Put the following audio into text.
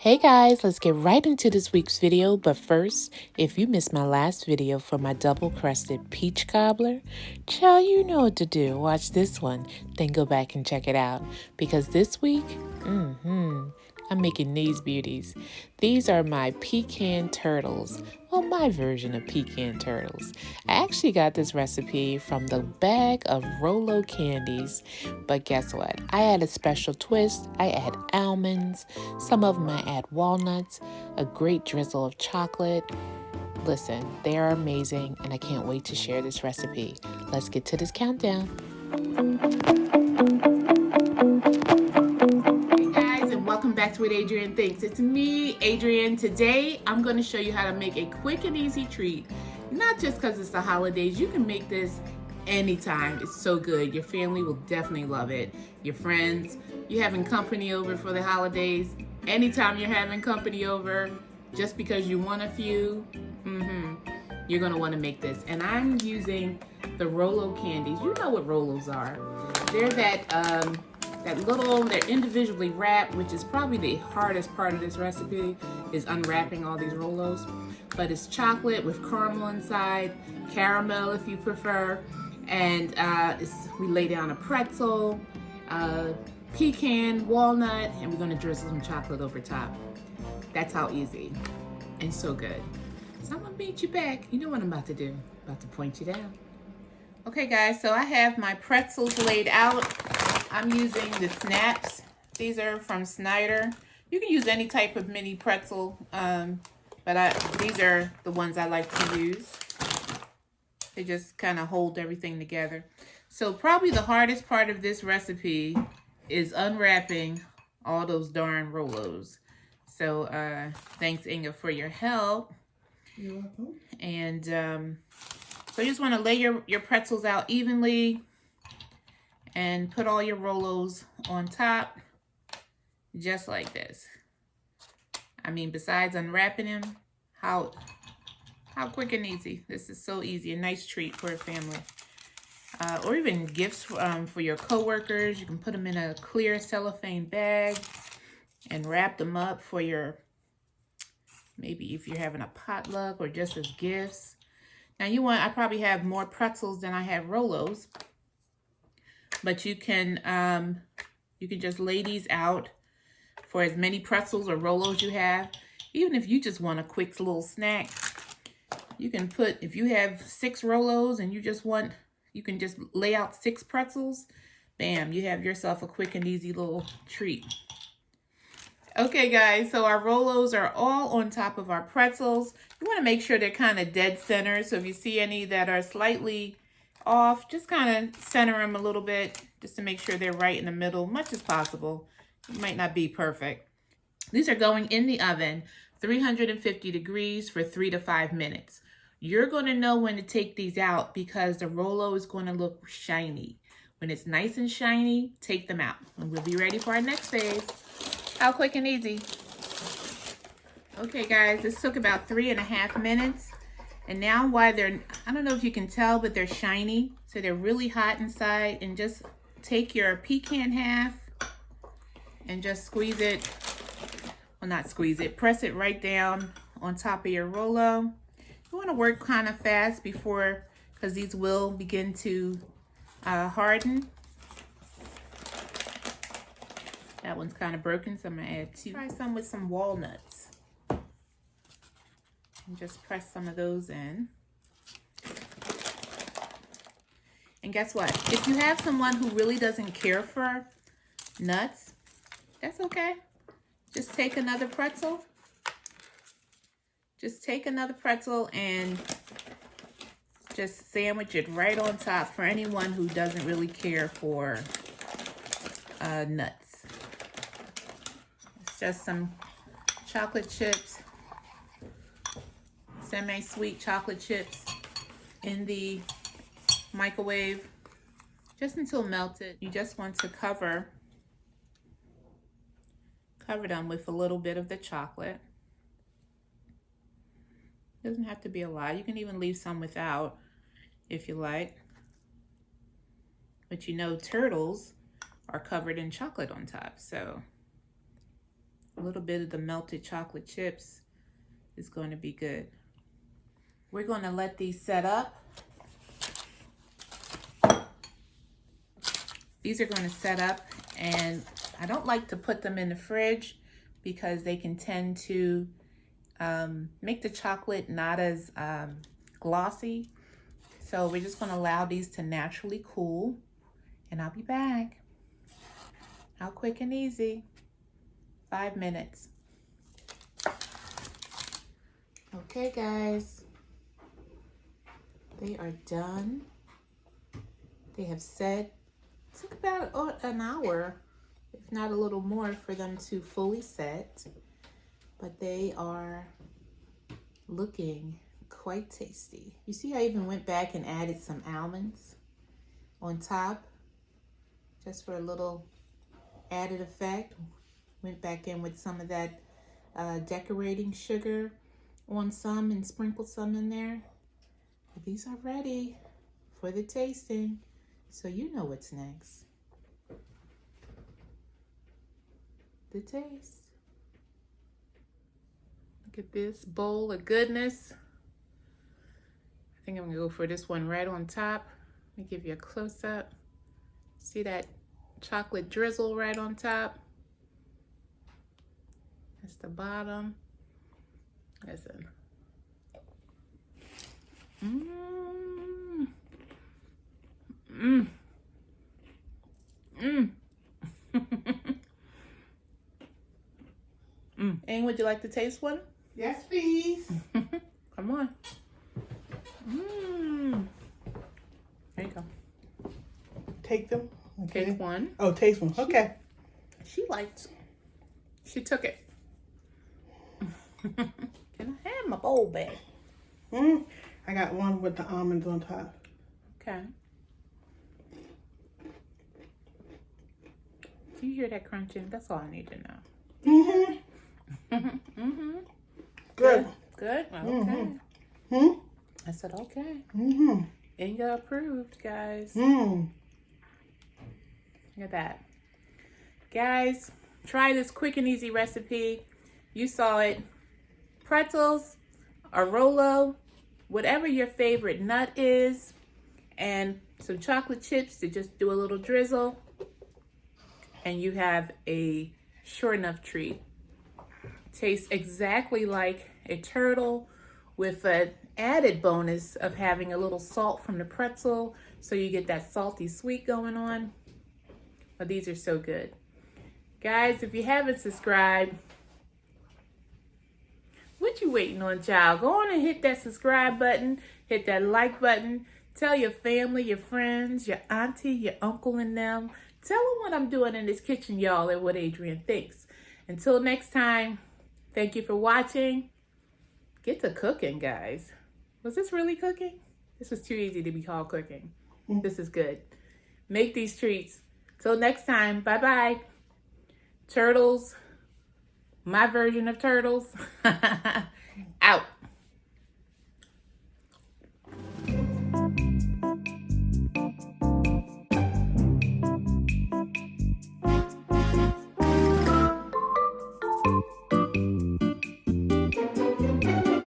Hey guys, let's get right into this week's video. But first, if you missed my last video for my double crusted peach cobbler, child, you know what to do. Watch this one, then go back and check it out. Because this week, I'm making these beauties. These are my pecan turtles. Well, my version of pecan turtles. I actually got this recipe from the bag of Rollo candies. But guess what? I add a special twist. I add almonds. Some of them I add walnuts. A great drizzle of chocolate. Listen, they are amazing and I can't wait to share this recipe. Let's get to this countdown. Welcome back to What Adrianne Thinks. It's me, Adrianne. Today, I'm going to show you how to make a quick and easy treat. Not just because it's the holidays. You can make this anytime. It's so good. Your family will definitely love it. Your friends, you're having company over for the holidays. Anytime you're having company over, just because you want a few, you're going to want to make this. And I'm using the Rollo candies. You know what Rolos are. They're they're individually wrapped, which is probably the hardest part of this recipe, is unwrapping all these Rolos. But it's chocolate with caramel inside, caramel if you prefer, and we lay down a pretzel, pecan, walnut, and we're gonna drizzle some chocolate over top. That's how easy and so good. So I'm gonna meet you back. You know what I'm about to do? About to point you down. Okay guys, so I have my pretzels laid out. I'm using the snaps. These are from Snyder. You can use any type of mini pretzel, but these are the ones I like to use. They just kind of hold everything together. So probably the hardest part of this recipe is unwrapping all those darn Rolos. So thanks, Inga, for your help. You're welcome. And so you just want to lay your pretzels out evenly and put all your Rolos on top, just like this. I mean, besides unwrapping them, how quick and easy. This is so easy, a nice treat for a family. Or even gifts for your coworkers. You can put them in a clear cellophane bag and wrap them up for maybe if you're having a potluck or just as gifts. Now I probably have more pretzels than I have Rolos. But you can just lay these out for as many pretzels or Rolos you have. Even if you just want a quick little snack, you can put, if you have 6 Rolos and you can just lay out 6 pretzels. Bam, you have yourself a quick and easy little treat. Okay guys, so our Rolos are all on top of our pretzels. You want to make sure they're kind of dead center. So if you see any that are slightly off, just kind of center them a little bit just to make sure they're right in the middle, much as possible. It might not be perfect. These are going in the oven, 350 degrees for 3 to 5 minutes. You're going to know when to take these out because the Rolo is going to look shiny. When it's nice and shiny, take them out. And we'll be ready for our next phase. How quick and easy. Okay guys, this took about 3.5 minutes. And now I don't know if you can tell, but they're shiny. So they're really hot inside. And just take your pecan half and just squeeze it. Well, not squeeze it. Press it right down on top of your Rolo. You want to work kind of fast because these will begin to harden. That one's kind of broken, so I'm going to add 2. Try some with some walnuts. And just press some of those in. And guess what? If you have someone who really doesn't care for nuts, that's okay. Just take another pretzel. Just take another pretzel and just sandwich it right on top for anyone who doesn't really care for nuts. It's just some chocolate chips. Semi-sweet chocolate chips in the microwave just until melted. You just want to cover them with a little bit of the chocolate. Doesn't have to be a lot. You can even leave some without if you like. But you know turtles are covered in chocolate on top, so A little bit of the melted chocolate chips is going to be good. We're going to let these set up. These are going to set up, and I don't like to put them in the fridge because they can tend to make the chocolate not as glossy. So we're just going to allow these to naturally cool, and I'll be back. How quick and easy. 5 minutes. Okay, guys. They are done. They have set. It took about an hour, if not a little more, for them to fully set. But they are looking quite tasty. You see, I even went back and added some almonds on top, just for a little added effect. Went back in with some of that decorating sugar on some and sprinkled some in there. But these are ready for the tasting, so you know what's next. The taste. Look at this bowl of goodness. I think I'm gonna go for this one right on top. Let me give you a close-up. See that chocolate drizzle right on top? That's the bottom. Listen. Mmm. Mmm. Mmm. Aang, would you like to taste one? Yes, please. Come on. There you go. Take them. Okay. Take one. Oh, taste one. Okay. She took it. Can I have my bowl back? I got one with the almonds on top. Okay. Do you hear that crunching? That's all I need to know. Good. Good? Okay. I said okay. Inga approved, guys. Look at that. Guys, try this quick and easy recipe. You saw it. Pretzels or Rolo, whatever your favorite nut is, and some chocolate chips to just do a little drizzle, and you have a sure enough treat. Tastes exactly like a turtle, with an added bonus of having a little salt from the pretzel, so you get that salty sweet going on. But these are so good. Guys, if you haven't subscribed, what you waiting on, child? Go on and hit that subscribe button, hit that like button. Tell your family, your friends, your auntie, your uncle and them. Tell them what I'm doing in this kitchen, y'all, and what Adrianne thinks. Until next time, thank you for watching. Get to cooking, guys. Was this really cooking? This was too easy to be called cooking. This is good. Make these treats. Till next time, bye-bye. Turtles. My version of turtles. Out.